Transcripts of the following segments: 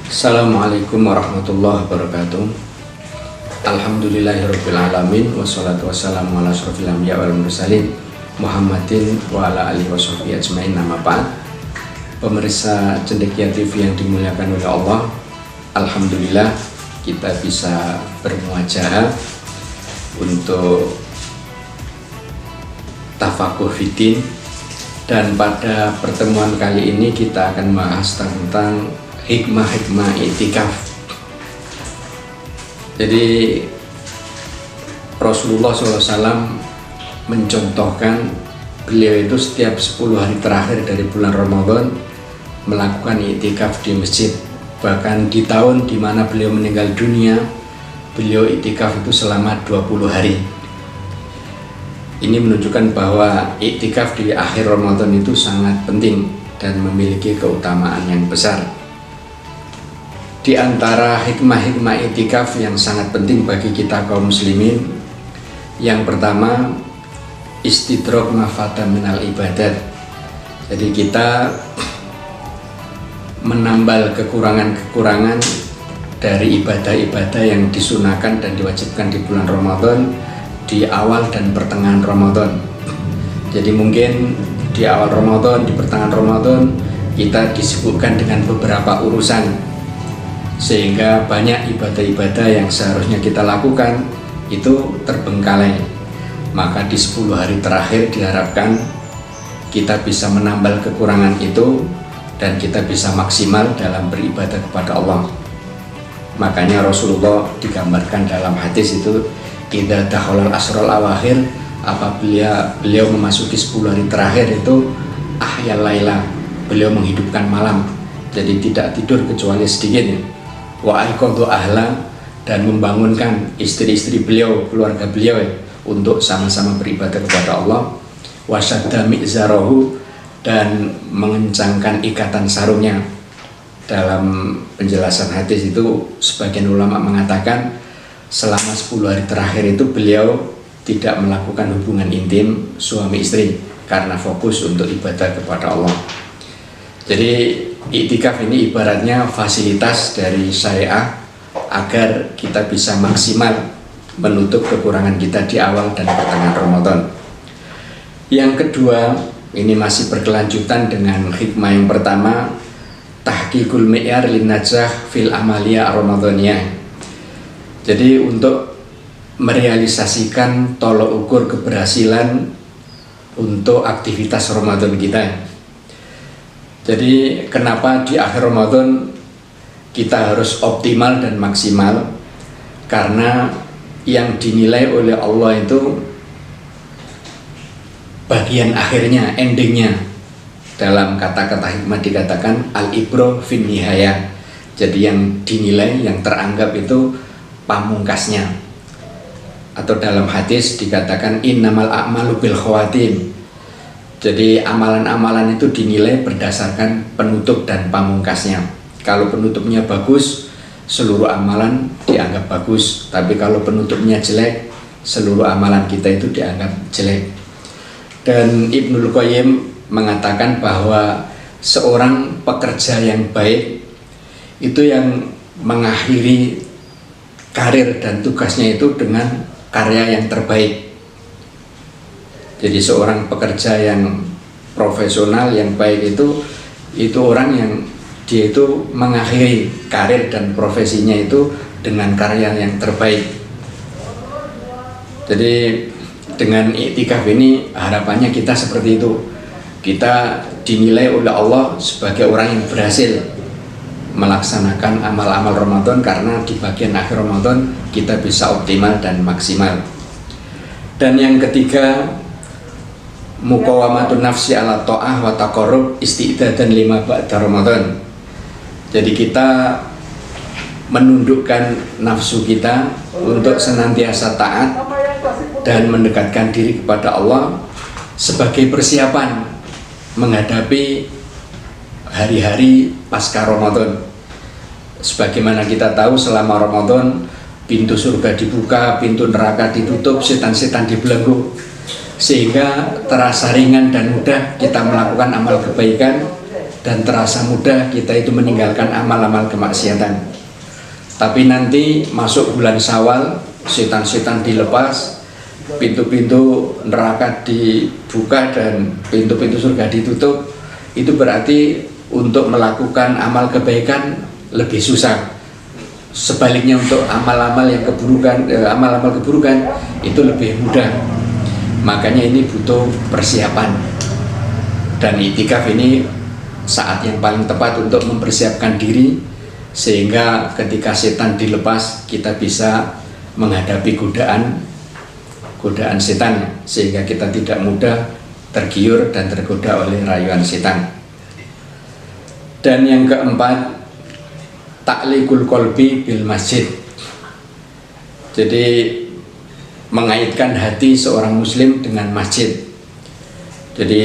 Assalamualaikum warahmatullahi wabarakatuh. Alhamdulillahirabbil alamin wassalatu wassalamu ala asyrofil anbiya wal mursalin Muhammadin wa ala alihi washabihi ajmain. Nama ba'd. Pemirsa Cendekia TV yang dimuliakan oleh Allah, alhamdulillah kita bisa bermuajahah untuk tafakuh fiddin, dan pada pertemuan kali ini kita akan membahas tentang hikmah-hikmah i'tikaf. Jadi Rasulullah SAW mencontohkan beliau itu setiap 10 hari terakhir dari bulan Ramadan melakukan i'tikaf di masjid. Bahkan di tahun di mana beliau meninggal dunia, beliau i'tikaf itu selama 20 hari. Ini menunjukkan bahwa i'tikaf di akhir Ramadan itu sangat penting dan memiliki keutamaan yang besar. Di antara hikmah-hikmah i'tikaf yang sangat penting bagi kita kaum muslimin, yang pertama, istidrok mafata minal ibadat. Jadi kita menambal kekurangan-kekurangan dari ibadah-ibadah yang disunahkan dan diwajibkan di bulan Ramadan, di awal dan pertengahan Ramadan. Jadi mungkin di awal Ramadan, di pertengahan Ramadan kita disibukkan dengan beberapa urusan, sehingga banyak ibadah-ibadah yang seharusnya kita lakukan itu terbengkalai. Maka di 10 hari terakhir diharapkan kita bisa menambal kekurangan itu dan kita bisa maksimal dalam beribadah kepada Allah. Makanya Rasulullah digambarkan dalam hadis itu, idza dakhalal asrul awakhir, apabila beliau memasuki 10 hari terakhir itu ahyal laila, beliau menghidupkan malam, jadi tidak tidur kecuali sedikit. Wa aiqadha ahla, dan membangunkan istri-istri beliau, keluarga beliau untuk sama-sama beribadah kepada Allah. Wa syadda mi'zarahu, dan mengencangkan ikatan sarungnya. Dalam penjelasan hadis itu sebagian ulama mengatakan selama 10 hari terakhir itu beliau tidak melakukan hubungan intim suami istri karena fokus untuk ibadah kepada Allah. Jadi i'tikaf ini ibaratnya fasilitas dari syariah agar kita bisa maksimal menutup kekurangan kita di awal dan pertengahan Ramadan. Yang kedua, ini masih berkelanjutan dengan hikmah yang pertama, tahqiqul mi'yar lin najah fil amaliyah ramadhaniyah. Jadi untuk merealisasikan tolok ukur keberhasilan untuk aktivitas Ramadan kita. Jadi kenapa di akhir Ramadan kita harus optimal dan maksimal? Karena yang dinilai oleh Allah itu bagian akhirnya, endingnya. Dalam kata-kata hikmah dikatakan al-ibro fin nihayah. Jadi yang dinilai, yang teranggap itu pamungkasnya. Atau dalam hadis dikatakan innamal a'malu bil khawatim. Jadi amalan-amalan itu dinilai berdasarkan penutup dan pamungkasnya. Kalau penutupnya bagus, seluruh amalan dianggap bagus. Tapi kalau penutupnya jelek, seluruh amalan kita itu dianggap jelek. Dan Ibnul Qayyim mengatakan bahwa seorang pekerja yang baik itu yang mengakhiri karir dan tugasnya itu dengan karya yang terbaik. Jadi seorang pekerja yang profesional yang baik itu orang yang dia itu mengakhiri karir dan profesinya itu dengan karya yang terbaik. Jadi dengan i'tikaf ini harapannya kita seperti itu. Kita dinilai oleh Allah sebagai orang yang berhasil melaksanakan amal-amal Ramadan, karena di bagian akhir Ramadan kita bisa optimal dan maksimal. Dan yang ketiga, muqawamatun nafsi ala ta'ah wa taqarrub isti'dadan lima ba'da Ramadan. Jadi kita menundukkan nafsu kita untuk senantiasa taat dan mendekatkan diri kepada Allah sebagai persiapan menghadapi hari-hari pasca Ramadan. Sebagaimana kita tahu, selama Ramadan pintu surga dibuka, pintu neraka ditutup, setan-setan dibelenggu, sehingga terasa ringan dan mudah kita melakukan amal kebaikan dan terasa mudah kita itu meninggalkan amal-amal kemaksiatan. Tapi nanti masuk bulan Syawal, setan-setan dilepas, pintu-pintu neraka dibuka dan pintu-pintu surga ditutup. Itu berarti untuk melakukan amal kebaikan lebih susah. Sebaliknya untuk amal-amal yang keburukan, amal-amal keburukan itu lebih mudah. Makanya ini butuh persiapan. Dan itikaf ini saat yang paling tepat untuk mempersiapkan diri, sehingga ketika setan dilepas kita bisa menghadapi godaan setan, sehingga kita tidak mudah tergiur dan tergoda oleh rayuan setan. Dan yang keempat, ta'liqul qalbi bil masjid. Jadi mengaitkan hati seorang muslim dengan masjid. Jadi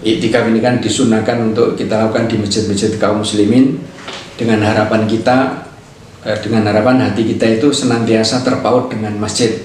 iktikaf ini kan disunahkan untuk kita lakukan di masjid-masjid kaum muslimin, dengan harapan hati kita itu senantiasa terpaut dengan masjid.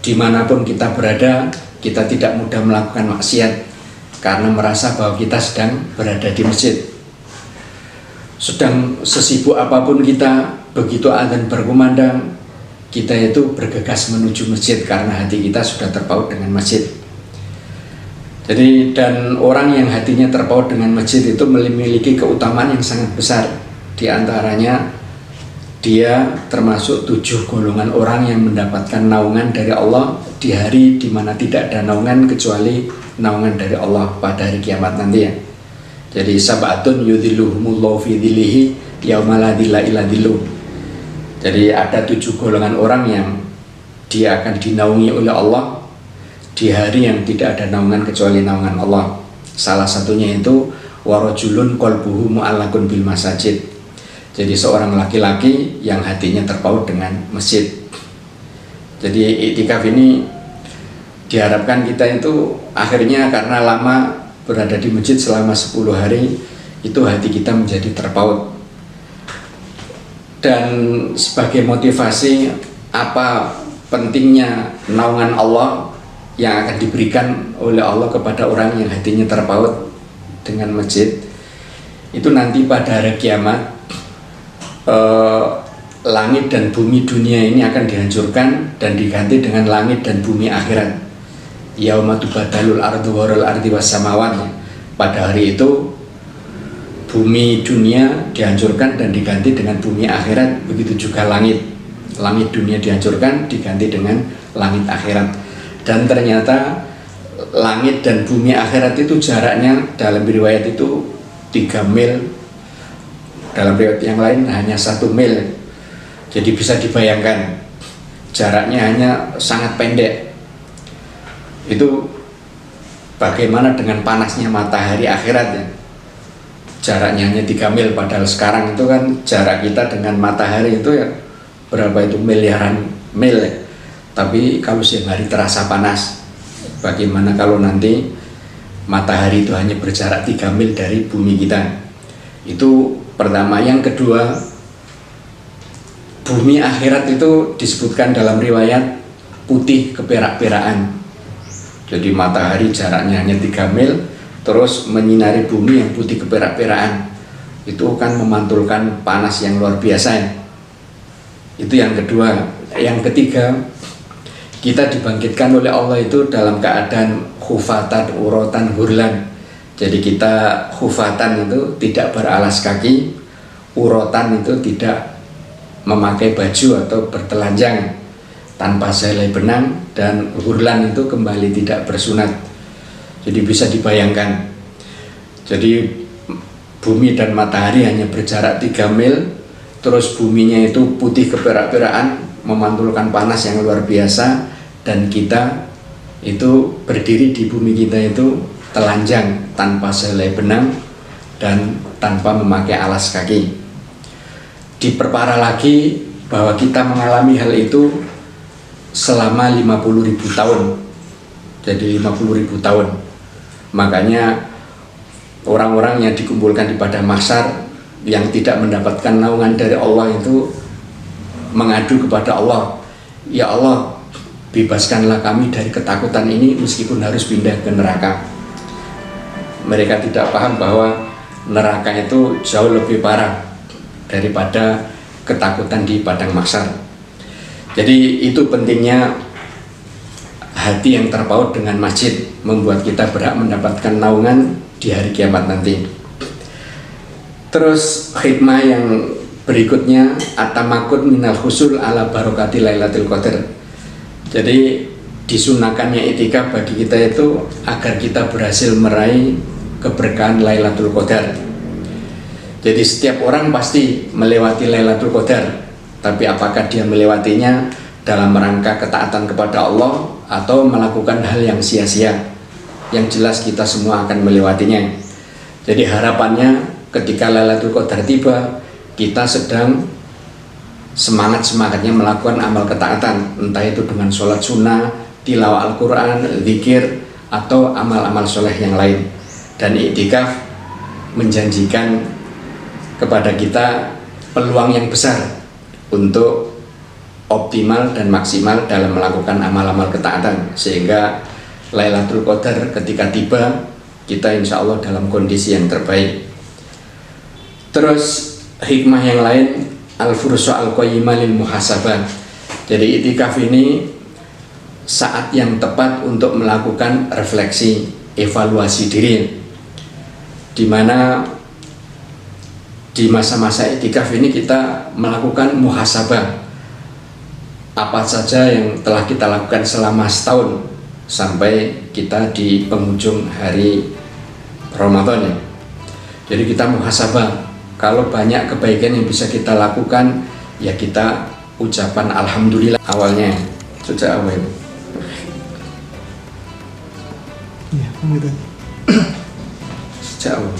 Dimanapun kita berada, kita tidak mudah melakukan maksiat karena merasa bahwa kita sedang berada di masjid. Sedang sesibuk apapun kita, begitu adzan berkumandang, kita itu bergegas menuju masjid karena hati kita sudah terpaut dengan masjid. Jadi, dan orang yang hatinya terpaut dengan masjid itu memiliki keutamaan yang sangat besar. Di antaranya, dia termasuk 7 golongan orang yang mendapatkan naungan dari Allah di hari di mana tidak ada naungan kecuali naungan dari Allah pada hari kiamat nanti ya. Jadi sab'atun yudhilluhumullahu fi dhillihi yauma la dhilla illa dhilluh. Jadi ada 7 golongan orang yang dia akan dinaungi oleh Allah di hari yang tidak ada naungan kecuali naungan Allah. Salah satunya itu warajulun qalbuhu mu'allaqun bil masajid. Jadi seorang laki-laki yang hatinya terpaut dengan masjid. Jadi iktikaf ini diharapkan kita itu akhirnya karena lama berada di masjid selama 10 hari, itu hati kita menjadi terpaut. Dan sebagai motivasi apa pentingnya naungan Allah yang akan diberikan oleh Allah kepada orang yang hatinya terpaut dengan masjid, itu nanti pada hari kiamat langit dan bumi dunia ini akan dihancurkan dan diganti dengan langit dan bumi akhirat. Yauma tubadalul ardu waral ardi was samawat. Pada hari itu bumi dunia dihancurkan dan diganti dengan bumi akhirat. Begitu juga langit dunia dihancurkan diganti dengan langit akhirat. Dan ternyata langit dan bumi akhirat itu jaraknya dalam riwayat itu 3 mil, dalam riwayat yang lain hanya 1 mil. Jadi bisa dibayangkan jaraknya hanya sangat pendek. Itu bagaimana dengan panasnya matahari akhirat ya. Jaraknya hanya 3 mil, padahal sekarang itu kan jarak kita dengan matahari itu ya berapa itu, miliaran mil ya. Tapi kalau siang hari terasa panas. Bagaimana kalau nanti matahari itu hanya berjarak 3 mil dari bumi kita? Itu pertama. Yang kedua, bumi akhirat itu disebutkan dalam riwayat putih keperak-perakan. Jadi matahari jaraknya hanya 3 mil, terus menyinari bumi yang putih keperak-perakan. Itu kan memantulkan panas yang luar biasa ya. Itu yang kedua. Yang ketiga, kita dibangkitkan oleh Allah itu dalam keadaan khufatan, urotan, hurlan. Jadi kita khufatan itu tidak beralas kaki, urotan itu tidak memakai baju atau bertelanjang tanpa selai benang, dan hurlan itu kembali tidak bersunat. Jadi bisa dibayangkan. Jadi bumi dan matahari hanya berjarak 3 mil, terus buminya itu putih keperak-perakan, memantulkan panas yang luar biasa, dan kita itu berdiri di bumi kita itu telanjang tanpa selai benang dan tanpa memakai alas kaki. Diperparah lagi bahwa kita mengalami hal itu selama 50.000 tahun. Jadi 50.000 tahun. Makanya orang-orang yang dikumpulkan di padang mahsyar yang tidak mendapatkan naungan dari Allah itu mengadu kepada Allah, ya Allah, bebaskanlah kami dari ketakutan ini meskipun harus pindah ke neraka. Mereka tidak paham bahwa neraka itu jauh lebih parah daripada ketakutan di padang mahsyar. Jadi itu pentingnya hati yang terpaut dengan masjid, membuat kita berhak mendapatkan naungan di hari kiamat nanti. Terus hikmah yang berikutnya, at-tamakkun minal husul ala barokati Lailatul Qadar. Jadi disunahkannya itikaf bagi kita itu agar kita berhasil meraih keberkahan Lailatul Qadar. Jadi setiap orang pasti melewati Lailatul Qadar, tapi apakah dia melewatinya dalam rangka ketaatan kepada Allah atau melakukan hal yang sia-sia? Yang jelas kita semua akan melewatinya. Jadi harapannya ketika Lailatul Qadar tiba, kita sedang semangat-semangatnya melakukan amal ketaatan, entah itu dengan sholat sunnah, tilawah Al-Quran, zikir, atau amal-amal soleh yang lain. Dan iktikaf menjanjikan kepada kita peluang yang besar untuk optimal dan maksimal dalam melakukan amal-amal ketaatan, sehingga Lailatul Qadar ketika tiba, kita insya Allah dalam kondisi yang terbaik. Terus hikmah yang lain, al-fursu al-qayyimah lil muhasabah. Jadi itikaf ini saat yang tepat untuk melakukan refleksi, evaluasi diri, dimana di masa-masa itikaf ini kita melakukan muhasabah apa saja yang telah kita lakukan selama setahun sampai kita di penghujung hari Ramadan ya. Jadi kita muhasabah, kalau banyak kebaikan yang bisa kita lakukan, ya kita ucapan alhamdulillah awalnya. Sudah awal. Ya, gitu. Sejak awal.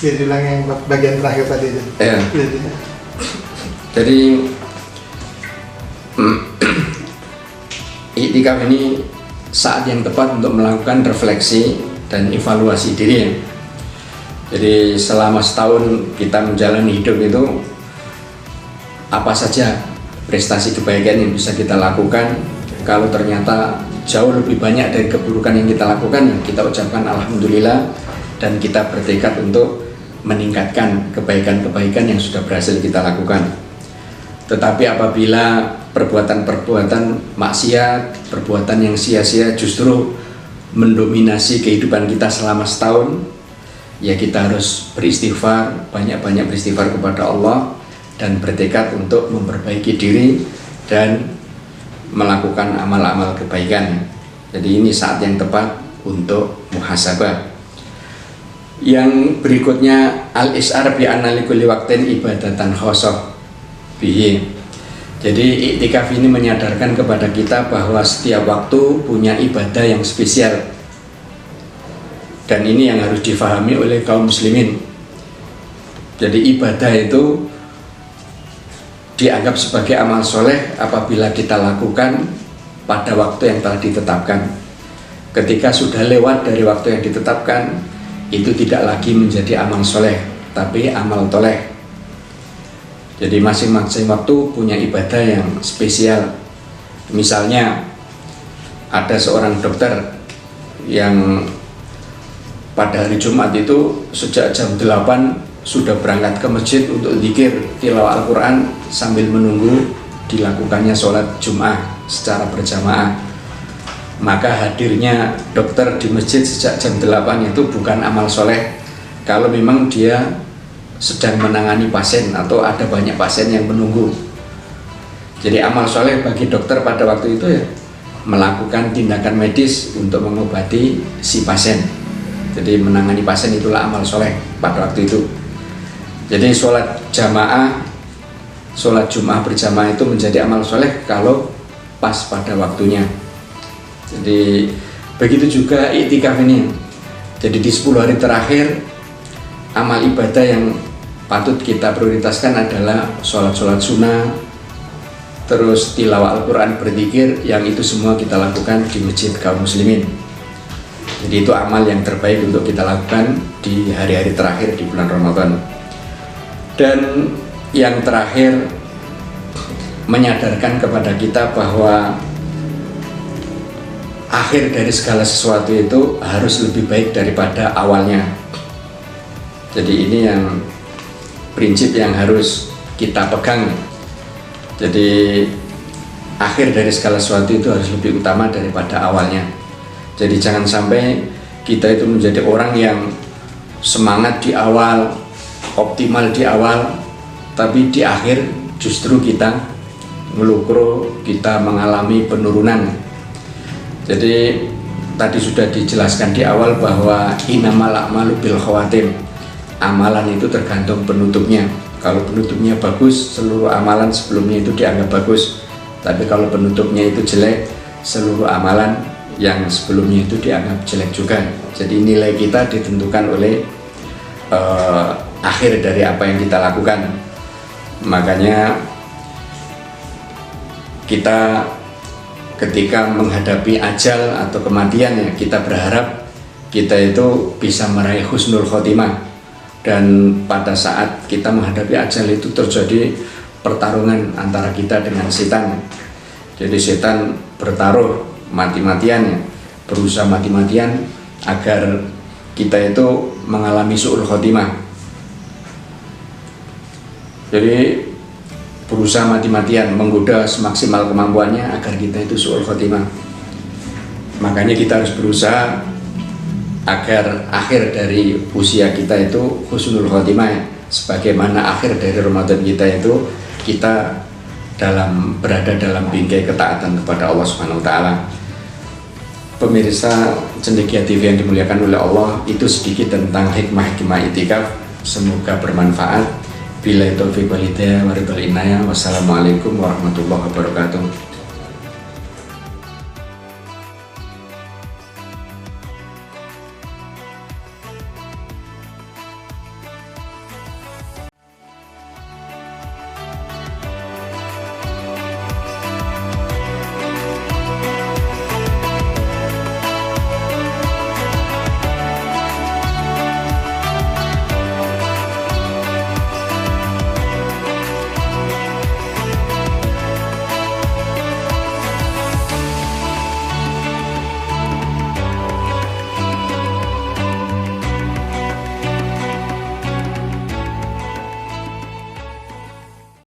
Biar bilang yang bagian terakhir tadi aja. Ya. Jadi iktikaf ini saat yang tepat untuk melakukan refleksi dan evaluasi diri ya. Jadi selama setahun kita menjalani hidup itu, apa saja prestasi kebaikan yang bisa kita lakukan. Kalau ternyata jauh lebih banyak dari keburukan yang kita lakukan, kita ucapkan alhamdulillah dan kita bertekad untuk meningkatkan kebaikan-kebaikan yang sudah berhasil kita lakukan. Tetapi apabila perbuatan-perbuatan maksiat, perbuatan yang sia-sia justru mendominasi kehidupan kita selama setahun, ya kita harus beristighfar, banyak-banyak beristighfar kepada Allah dan bertekad untuk memperbaiki diri dan melakukan amal-amal kebaikan. Jadi ini saat yang tepat untuk muhasabah. Yang berikutnya, al-is'ar bi anna likulli waqtin ibadatan khosoh bihi. Jadi iktikaf ini menyadarkan kepada kita bahwa setiap waktu punya ibadah yang spesial. Dan ini yang harus difahami oleh kaum muslimin. Jadi ibadah itu dianggap sebagai amal soleh apabila kita lakukan pada waktu yang telah ditetapkan. Ketika sudah lewat dari waktu yang ditetapkan, itu tidak lagi menjadi amal soleh, tapi amal toleh. Jadi masing-masing waktu punya ibadah yang spesial. Misalnya ada seorang dokter yang pada hari Jumat itu sejak jam 8 sudah berangkat ke masjid untuk zikir tilawah Al-Quran sambil menunggu dilakukannya sholat Jum'ah secara berjamaah. Maka hadirnya dokter di masjid sejak jam 8 itu bukan amal soleh kalau memang dia sedang menangani pasien atau ada banyak pasien yang menunggu. Jadi amal soleh bagi dokter pada waktu itu ya melakukan tindakan medis untuk mengobati si pasien. Jadi menangani pasien itulah amal soleh pada waktu itu. Jadi sholat jamaah, sholat Jum'ah berjamaah itu menjadi amal soleh kalau pas pada waktunya. Jadi begitu juga iktikaf ini. Jadi di 10 hari terakhir, amal ibadah yang patut kita prioritaskan adalah sholat-sholat sunnah, terus tilawah Al-Quran, berzikir, yang itu semua kita lakukan di masjid kaum muslimin. Jadi itu amal yang terbaik untuk kita lakukan di hari-hari terakhir di bulan Ramadan. Dan yang terakhir, menyadarkan kepada kita bahwa akhir dari segala sesuatu itu harus lebih baik daripada awalnya. Jadi ini yang prinsip yang harus kita pegang. Jadi akhir dari segala sesuatu itu harus lebih utama daripada awalnya. Jadi jangan sampai kita itu menjadi orang yang semangat di awal, optimal di awal, tapi di akhir justru kita melukro, kita mengalami penurunan. Jadi tadi sudah dijelaskan di awal bahwa innamal a'malu bil khawatim. Amalan itu tergantung penutupnya. Kalau penutupnya bagus, seluruh amalan sebelumnya itu dianggap bagus. Tapi kalau penutupnya itu jelek, seluruh amalan yang sebelumnya itu dianggap jelek juga. Jadi nilai kita ditentukan oleh akhir dari apa yang kita lakukan. Makanya kita ketika menghadapi ajal atau kematian, ya kita berharap kita itu bisa meraih husnul khotimah. Dan pada saat kita menghadapi ajal itu terjadi pertarungan antara kita dengan setan. Jadi setan bertaruh mati-matian, berusaha mati-matian agar kita itu mengalami su'ul khotimah. Jadi berusaha mati-matian menggoda semaksimal kemampuannya agar kita itu su'ul khotimah. Makanya kita harus berusaha agar akhir dari usia kita itu husnul khotimah, sebagaimana akhir dari Ramadan kita itu kita berada dalam bingkai ketaatan kepada Allah Subhanahu wa taala. Pemirsa Cendekia TV yang dimuliakan oleh Allah, itu sedikit tentang hikmah-hikmah itikaf. Semoga bermanfaat. Billahi taufiq wal hidayah wa ridwal inayah. Wassalamualaikum warahmatullahi wabarakatuh.